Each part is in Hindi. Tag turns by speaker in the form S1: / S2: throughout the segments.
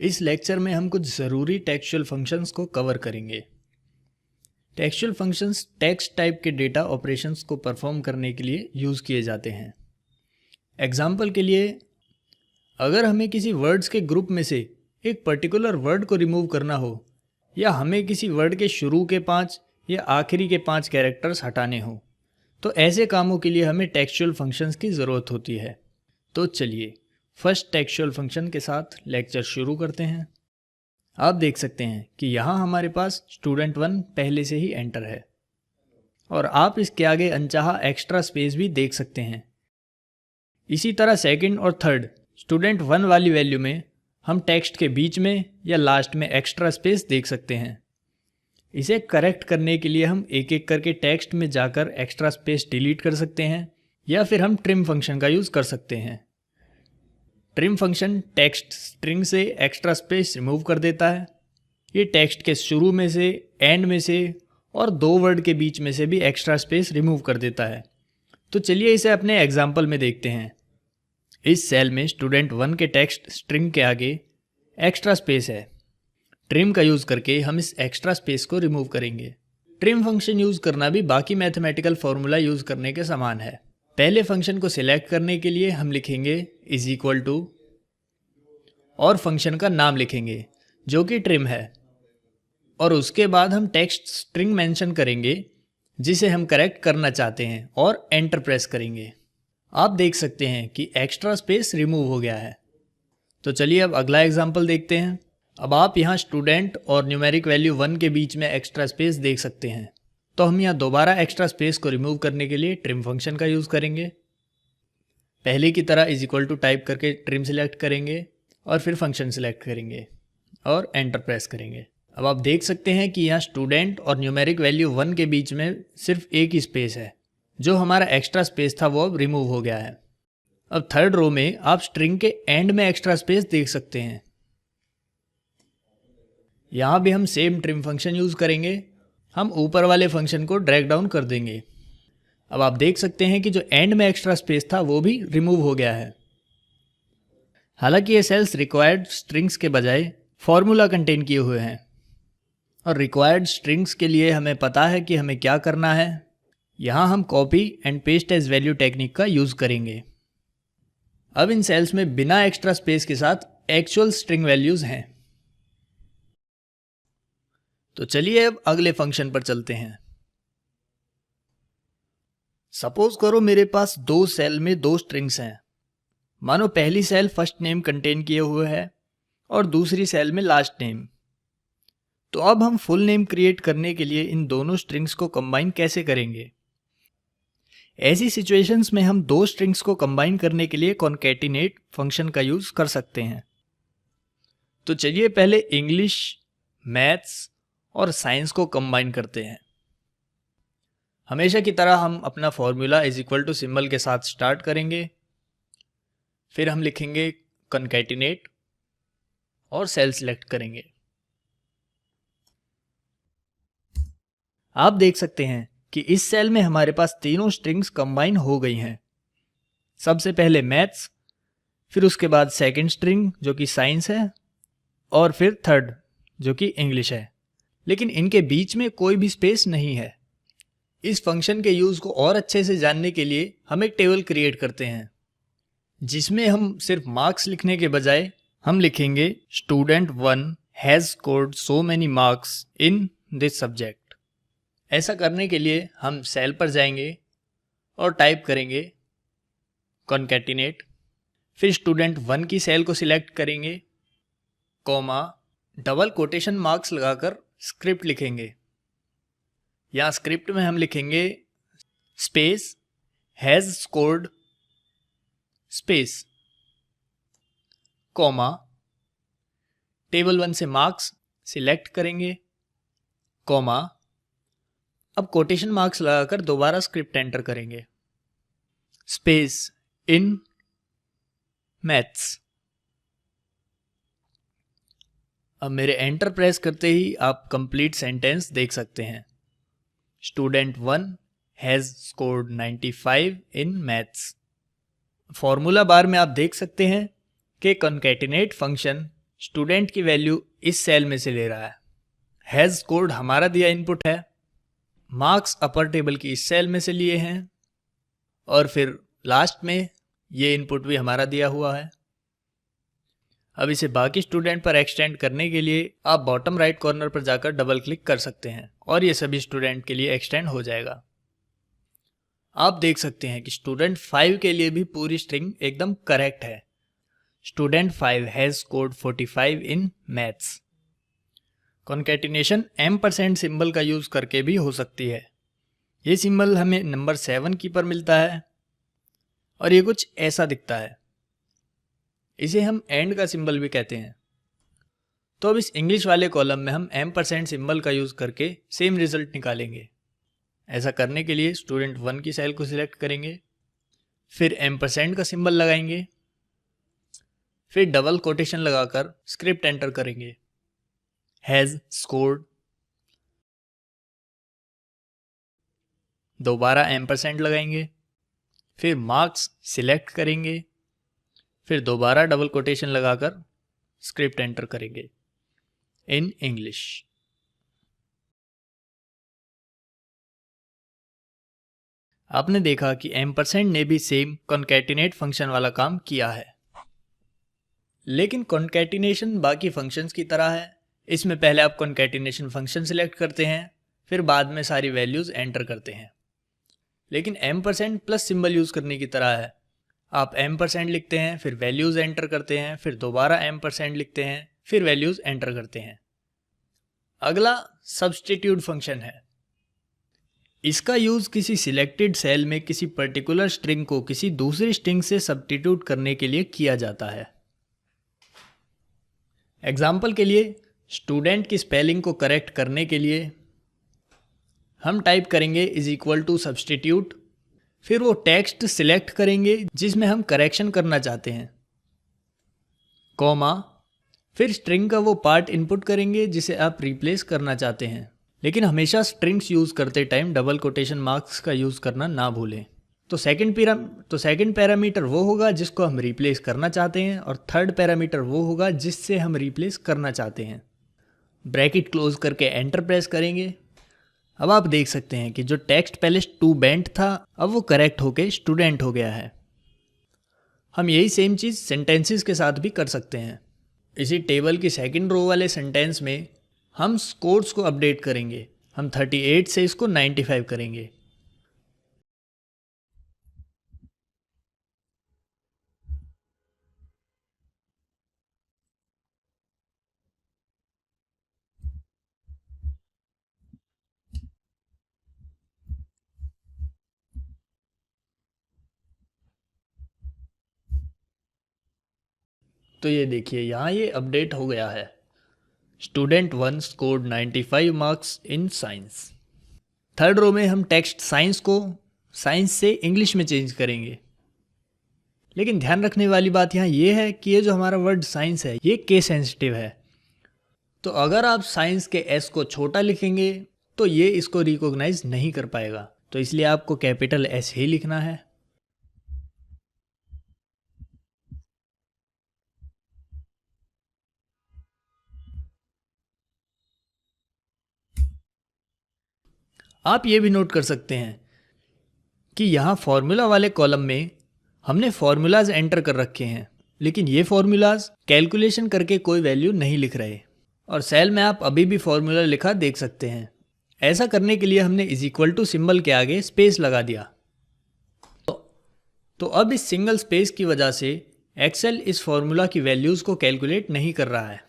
S1: इस लेक्चर में हम कुछ ज़रूरी टेक्सचुअल फंक्शंस को कवर करेंगे। टेक्सचुअल फंक्शंस टेक्स्ट टाइप के डेटा ऑपरेशंस को परफॉर्म करने के लिए यूज़ किए जाते हैं। एग्जाम्पल के लिए, अगर हमें किसी वर्ड्स के ग्रुप में से एक पर्टिकुलर वर्ड को रिमूव करना हो या हमें किसी वर्ड के शुरू के 5 या आखिरी के 5 कैरेक्टर्स हटाने हो, तो ऐसे कामों के लिए हमें टेक्सचुअल फंक्शंस की ज़रूरत होती है। तो चलिए फर्स्ट टेक्सचुअल फंक्शन के साथ लेक्चर शुरू करते हैं। आप देख सकते हैं कि यहाँ हमारे पास student1 पहले से ही एंटर है और आप इसके आगे अनचाहा एक्स्ट्रा स्पेस भी देख सकते हैं। इसी तरह सेकंड और थर्ड student1 वाली वैल्यू में हम टेक्स्ट के बीच में या लास्ट में एक्स्ट्रा स्पेस देख सकते हैं। इसे करेक्ट करने के लिए हम एक एक करके टेक्स्ट में जाकर एक्स्ट्रा स्पेस डिलीट कर सकते हैं या फिर हम ट्रिम फंक्शन का यूज़ कर सकते हैं। ट्रिम फंक्शन टेक्स्ट स्ट्रिंग से एक्स्ट्रा स्पेस रिमूव कर देता है। ये टेक्स्ट के शुरू में से, एंड में से और 2 वर्ड के बीच में से भी एक्स्ट्रा स्पेस रिमूव कर देता है। तो चलिए इसे अपने एग्जाम्पल में देखते हैं। इस सेल में student1 के टेक्स्ट स्ट्रिंग के आगे एक्स्ट्रा स्पेस है। ट्रिम का यूज़ करके हम इस एक्स्ट्रा स्पेस को रिमूव करेंगे। ट्रिम फंक्शन यूज़ करना भी बाकी मैथमेटिकल फॉर्मूला यूज़ करने के समान है। पहले फंक्शन को सिलेक्ट करने के लिए हम लिखेंगे इज इक्वल टू और फंक्शन का नाम लिखेंगे जो कि ट्रिम है, और उसके बाद हम टेक्स्ट स्ट्रिंग मेंशन करेंगे जिसे हम करेक्ट करना चाहते हैं और एंटर प्रेस करेंगे। आप देख सकते हैं कि एक्स्ट्रा स्पेस रिमूव हो गया है। तो चलिए अब अगला एग्जांपल देखते हैं। अब आप यहाँ स्टूडेंट और न्यूमेरिक वैल्यू 1 के बीच में एक्स्ट्रा स्पेस देख सकते हैं। तो हम यहाँ दोबारा एक्स्ट्रा स्पेस को रिमूव करने के लिए ट्रिम फंक्शन का यूज़ करेंगे। पहले की तरह इज इक्वल टू टाइप करके ट्रिम सिलेक्ट करेंगे और फिर फंक्शन सिलेक्ट करेंगे और एंटर प्रेस करेंगे। अब आप देख सकते हैं कि यहाँ स्टूडेंट और न्यूमेरिक वैल्यू 1 के बीच में सिर्फ एक ही स्पेस है। जो हमारा एक्स्ट्रा स्पेस था वो अब रिमूव हो गया है। अब थर्ड रो में आप स्ट्रिंग के एंड में एक्स्ट्रा स्पेस देख सकते हैं। यहाँ भी हम सेम ट्रिम फंक्शन यूज़ करेंगे। हम ऊपर वाले फंक्शन को ड्रैग डाउन कर देंगे। अब आप देख सकते हैं कि जो एंड में एक्स्ट्रा स्पेस था वो भी रिमूव हो गया है। हालांकि ये सेल्स रिक्वायर्ड स्ट्रिंग्स के बजाय फॉर्मूला कंटेन किए हुए हैं, और रिक्वायर्ड स्ट्रिंग्स के लिए हमें पता है कि हमें क्या करना है। यहाँ हम copy and paste as value technique का यूज़ करेंगे। अब इन सेल्स में बिना एक्स्ट्रा स्पेस के साथ एक्चुअल स्ट्रिंग वैल्यूज़ हैं। तो चलिए अब अगले फंक्शन पर चलते हैं। सपोज करो मेरे पास 2 सेल में 2 स्ट्रिंग्स हैं। मानो पहली सेल फर्स्ट नेम कंटेन किए हुए है और दूसरी सेल में लास्ट नेम। तो अब हम फुल नेम क्रिएट करने के लिए इन दोनों स्ट्रिंग्स को कंबाइन कैसे करेंगे? ऐसी सिचुएशंस में हम 2 स्ट्रिंग्स को कंबाइन करने के लिए कॉन्कैटिनेट फंक्शन का यूज कर सकते हैं। तो चलिए पहले इंग्लिश, मैथ्स और साइंस को कंबाइन करते हैं। हमेशा की तरह हम अपना formula is equal to symbol के साथ स्टार्ट करेंगे। फिर हम लिखेंगे कॉन्कैटिनेट और सेल सिलेक्ट करेंगे। आप देख सकते हैं कि इस सेल में हमारे पास तीनों स्ट्रिंग्स कंबाइन हो गई हैं। सबसे पहले मैथ्स, फिर उसके बाद सेकंड स्ट्रिंग जो कि साइंस है, और फिर थर्ड जो कि इंग्लिश है। लेकिन इनके बीच में कोई भी स्पेस नहीं है। इस फंक्शन के यूज़ को और अच्छे से जानने के लिए हम एक टेबल क्रिएट करते हैं जिसमें हम सिर्फ मार्क्स लिखने के बजाय हम लिखेंगे student1 has scored so many marks in this subject. ऐसा करने के लिए हम सेल पर जाएंगे और टाइप करेंगे कॉन्कैटिनेट, फिर student1 की सेल को सिलेक्ट करेंगे, कॉमा, डबल कोटेशन मार्क्स लगाकर स्क्रिप्ट लिखेंगे। यहाँ स्क्रिप्ट में हम लिखेंगे space has scored space, comma, table 1 से मार्क्स सिलेक्ट करेंगे, कॉमा, अब कोटेशन मार्क्स लगाकर दोबारा स्क्रिप्ट एंटर करेंगे, स्पेस इन मैथ्स। अब मेरे एंटर प्रेस करते ही आप कंप्लीट सेंटेंस देख सकते हैं। student1 has scored 95 in maths. Formula bar में आप देख सकते हैं कि कॉन्कैटिनेट फंक्शन स्टूडेंट की वैल्यू इस सेल में से ले रहा है। हैज़ स्कोर्ड हमारा दिया इनपुट है, मार्क्स अपर टेबल की इस सेल में से लिए हैं, और फिर लास्ट में ये इनपुट भी हमारा दिया हुआ है। अब इसे बाकी स्टूडेंट पर एक्सटेंड करने के लिए आप बॉटम राइट कॉर्नर पर जाकर डबल क्लिक कर सकते हैं और ये सभी स्टूडेंट के लिए एक्सटेंड हो जाएगा। आप देख सकते हैं कि स्टूडेंट 5 के लिए भी पूरी स्ट्रिंग एकदम करेक्ट है। Student 5 has scored 45 in maths. Concatenation M% symbol का यूज करके भी हो सकती है। ये सिंबल हमें नंबर 7 की पर मिलता है और ये कुछ ऐसा दिखता है। इसे हम एंड का सिंबल भी कहते हैं। तो अब इस इंग्लिश वाले कॉलम में हम M% सिंबल का यूज करके सेम रिजल्ट निकालेंगे। ऐसा करने के लिए स्टूडेंट 1 की सेल को सिलेक्ट करेंगे, फिर M% का सिंबल लगाएंगे, फिर डबल कोटेशन लगाकर स्क्रिप्ट एंटर करेंगे, हैज स्कोर्ड, दोबारा M% लगाएंगे, फिर मार्क्स सिलेक्ट करेंगे, फिर दोबारा डबल कोटेशन लगाकर स्क्रिप्ट एंटर करेंगे इन इंग्लिश। आपने देखा कि M% ने भी सेम कॉन्कैटिनेट फंक्शन वाला काम किया है, लेकिन कॉन्कैटिनेशन बाकी फंक्शंस की तरह है। इसमें पहले आप कॉन्कैटिनेशन फंक्शन सिलेक्ट करते हैं, फिर बाद में सारी वैल्यूज एंटर करते हैं। लेकिन M% प्लस सिंबल यूज करने की तरह है। आप M% लिखते हैं, फिर वैल्यूज एंटर करते हैं, फिर दोबारा M% लिखते हैं, फिर वैल्यूज एंटर करते हैं। अगला सब्स्टिट्यूट फंक्शन है। इसका यूज किसी सिलेक्टेड सेल में किसी पर्टिकुलर स्ट्रिंग को किसी दूसरी स्ट्रिंग से सब्स्टिट्यूट करने के लिए किया जाता है। एग्जाम्पल के लिए स्टूडेंट की स्पेलिंग को करेक्ट करने के लिए हम टाइप करेंगे इज इक्वल टू सब्स्टिट्यूट, फिर वो टेक्स्ट सिलेक्ट करेंगे जिसमें हम करेक्शन करना चाहते हैं, कॉमा, फिर स्ट्रिंग का वो पार्ट इनपुट करेंगे जिसे आप रिप्लेस करना चाहते हैं। लेकिन हमेशा स्ट्रिंग्स यूज करते टाइम डबल कोटेशन मार्क्स का यूज करना ना भूलें। तो सेकंड पैरामीटर वो होगा जिसको हम रिप्लेस करना चाहते हैं और थर्ड पैरामीटर वो होगा जिससे हम रिप्लेस करना चाहते हैं। ब्रैकेट क्लोज करके एंटर प्रेस करेंगे। अब आप देख सकते हैं कि जो टेक्स्ट पहले स्टूडेंट था अब वो करेक्ट होके स्टूडेंट हो गया है। हम यही सेम चीज़ सेंटेंसेस के साथ भी कर सकते हैं। इसी टेबल की सेकंड रो वाले सेंटेंस में हम स्कोर्स को अपडेट करेंगे। हम 38 से इसको 95 करेंगे। तो ये देखिए यहाँ ये अपडेट हो गया है। Student 1 scored 95 marks in science. Third row में हम टेक्स्ट साइंस को साइंस से इंग्लिश में चेंज करेंगे। लेकिन ध्यान रखने वाली बात यहाँ ये है कि ये जो हमारा वर्ड साइंस है ये केस सेंसिटिव है। तो अगर आप साइंस के एस को छोटा लिखेंगे तो ये इसको रिकॉग्नाइज नहीं कर पाएगा। तो इसलिए आपको कैपिटल एस ही लिखना है। आप ये भी नोट कर सकते हैं कि यहाँ फॉर्मूला वाले कॉलम में हमने फॉर्मूलाज एंटर कर रखे हैं, लेकिन ये फॉर्मूलाज कैलकुलेशन करके कोई वैल्यू नहीं लिख रहे। और सेल में आप अभी भी फॉर्मूला लिखा देख सकते हैं। ऐसा करने के लिए हमने इज इक्वल टू सिंबल के आगे स्पेस लगा दिया। तो अब इस सिंगल स्पेस की वजह से एक्सेल इस फॉर्मूला की वैल्यूज़ को कैलकुलेट नहीं कर रहा है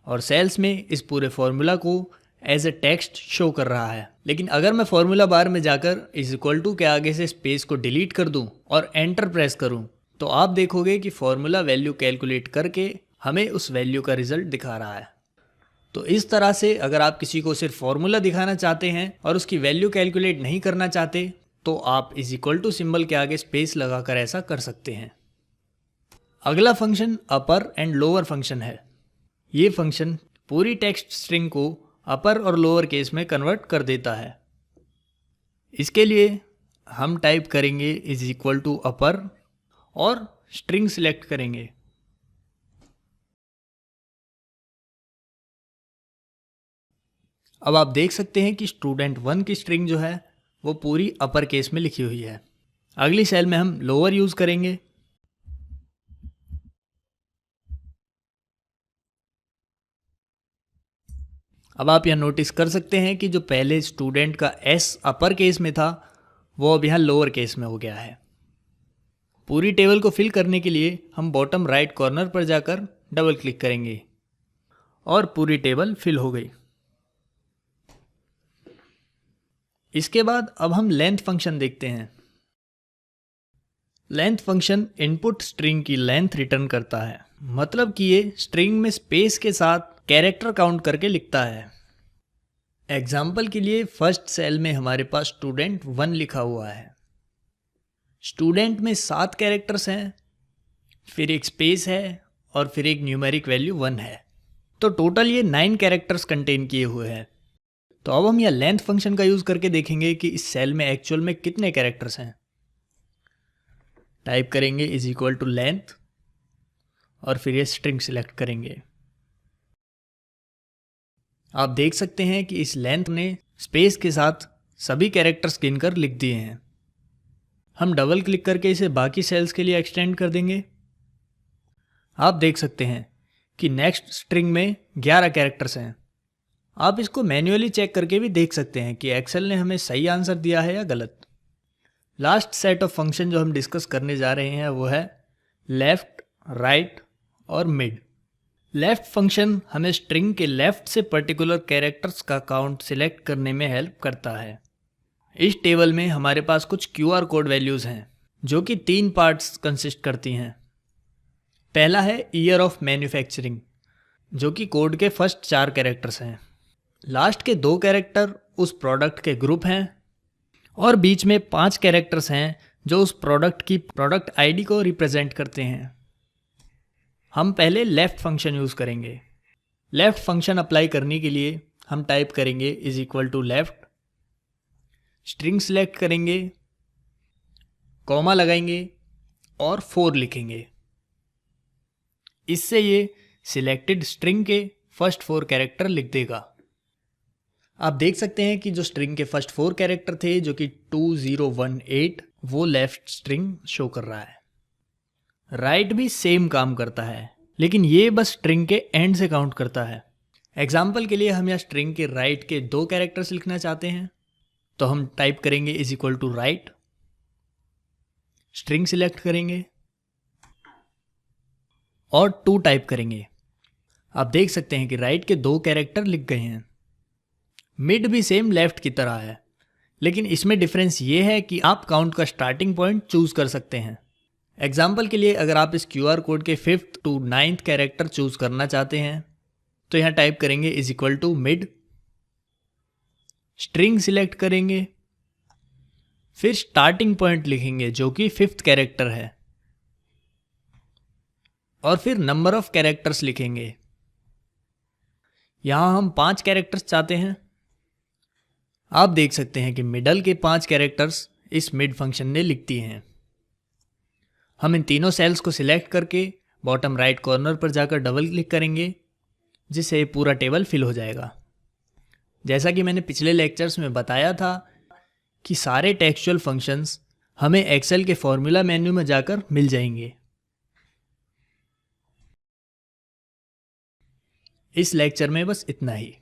S1: और सेल्स में इस पूरे फॉर्मूला को एज ए टेक्स्ट शो कर रहा है। लेकिन अगर मैं फॉर्मूला बार में जाकर इज इक्वल टू के आगे से स्पेस को डिलीट कर दूं और एंटर प्रेस करूं तो आप देखोगे कि फॉर्मूला वैल्यू कैलकुलेट करके हमें उस वैल्यू का रिजल्ट दिखा रहा है। तो इस तरह से अगर आप किसी को सिर्फ फॉर्मूला दिखाना चाहते हैं और उसकी वैल्यू कैलकुलेट नहीं करना चाहते तो आप इज इक्वल टू सिंबल के आगे स्पेस लगाकर ऐसा कर सकते हैं। अगला function upper and lower function है। ये फंक्शन पूरी टेक्स्ट स्ट्रिंग को अपर और लोअर केस में कन्वर्ट कर देता है। इसके लिए हम टाइप करेंगे इज इक्वल टू अपर और स्ट्रिंग सिलेक्ट करेंगे। अब आप देख सकते हैं कि student1 की स्ट्रिंग जो है वो पूरी अपर केस में लिखी हुई है। अगली सेल में हम लोअर यूज़ करेंगे। अब आप यहाँ नोटिस कर सकते हैं कि जो पहले स्टूडेंट का एस अपर केस में था वो अब यहाँ लोअर केस में हो गया है। पूरी टेबल को फिल करने के लिए हम बॉटम राइट कॉर्नर पर जाकर डबल क्लिक करेंगे और पूरी टेबल फिल हो गई। इसके बाद अब हम लेंथ फंक्शन देखते हैं। लेंथ फंक्शन इनपुट स्ट्रिंग की लेंथ रिटर्न करता है, मतलब कि ये स्ट्रिंग में स्पेस के साथ कैरेक्टर काउंट करके लिखता है। एग्जाम्पल के लिए फर्स्ट सेल में हमारे पास student1 लिखा हुआ है। स्टूडेंट में 7 कैरेक्टर्स हैं, फिर एक स्पेस है और फिर एक न्यूमेरिक वैल्यू 1 है, तो टोटल ये 9 कैरेक्टर्स कंटेन किए हुए हैं। तो अब हम यह लेंथ फंक्शन का यूज़ करके देखेंगे कि इस सेल में एक्चुअल में कितने कैरेक्टर्स हैं। टाइप करेंगे इज इक्वल टू लेंथ और फिर ये स्ट्रिंग सिलेक्ट करेंगे। आप देख सकते हैं कि इस लेंथ ने स्पेस के साथ सभी कैरेक्टर्स गिनकर लिख दिए हैं। हम डबल क्लिक करके इसे बाकी सेल्स के लिए एक्सटेंड कर देंगे। आप देख सकते हैं कि नेक्स्ट स्ट्रिंग में 11 कैरेक्टर्स हैं। आप इसको मैन्युअली चेक करके भी देख सकते हैं कि एक्सेल ने हमें सही आंसर दिया है या गलत। लास्ट सेट ऑफ फंक्शन जो हम डिस्कस करने जा रहे हैं वो है लेफ्ट, राइट और मिड। लेफ्ट फंक्शन हमें स्ट्रिंग के लेफ्ट से पर्टिकुलर कैरेक्टर्स का काउंट सिलेक्ट करने में हेल्प करता है। इस टेबल में हमारे पास कुछ QR कोड वैल्यूज़ हैं जो कि 3 पार्ट्स कंसिस्ट करती हैं। पहला है ईयर ऑफ मैन्युफैक्चरिंग, जो कि कोड के फर्स्ट 4 कैरेक्टर्स हैं। लास्ट के 2 कैरेक्टर उस प्रोडक्ट के ग्रुप हैं और बीच में 5 कैरेक्टर्स हैं जो उस प्रोडक्ट की प्रोडक्ट आईडी को रिप्रेजेंट करते हैं। हम पहले लेफ़्ट फंक्शन यूज़ करेंगे। लेफ़्ट फंक्शन अप्लाई करने के लिए हम टाइप करेंगे is equal to left, string select करेंगे, कॉमा लगाएंगे और 4 लिखेंगे। इससे ये सिलेक्टेड स्ट्रिंग के फर्स्ट 4 कैरेक्टर लिख देगा। आप देख सकते हैं कि जो स्ट्रिंग के फर्स्ट 4 कैरेक्टर थे जो कि 2018, वो लेफ्ट स्ट्रिंग शो कर रहा है। राइट भी सेम काम करता है, लेकिन ये बस स्ट्रिंग के एंड से काउंट करता है। एग्जाम्पल के लिए हम यहाँ स्ट्रिंग के राइट के 2 कैरेक्टर्स लिखना चाहते हैं, तो हम टाइप करेंगे is equal to right, string select करेंगे और 2 टाइप करेंगे। आप देख सकते हैं कि राइट के 2 कैरेक्टर लिख गए हैं। मिड भी सेम लेफ्ट की तरह है, लेकिन इसमें डिफरेंस ये है कि आप काउंट का स्टार्टिंग पॉइंट चूज कर सकते हैं। एग्जाम्पल के लिए अगर आप इस QR कोड के 5th to 9th character choose करना चाहते हैं तो यहाँ टाइप करेंगे is equal to mid, string select करेंगे, फिर स्टार्टिंग पॉइंट लिखेंगे जो कि 5th कैरेक्टर है और फिर नंबर ऑफ कैरेक्टर्स लिखेंगे। यहाँ हम 5 कैरेक्टर्स चाहते हैं। आप देख सकते हैं कि मिडल के 5 कैरेक्टर्स इस मिड फंक्शन ने लिख दिए हैं। हम इन तीनों सेल्स को सिलेक्ट करके बॉटम राइट कॉर्नर पर जाकर डबल क्लिक करेंगे, जिससे पूरा टेबल फिल हो जाएगा। जैसा कि मैंने पिछले लेक्चर्स में बताया था कि सारे टेक्सचुअल फंक्शंस हमें एक्सेल के फॉर्मूला मेन्यू में जाकर मिल जाएंगे। इस लेक्चर में बस इतना ही।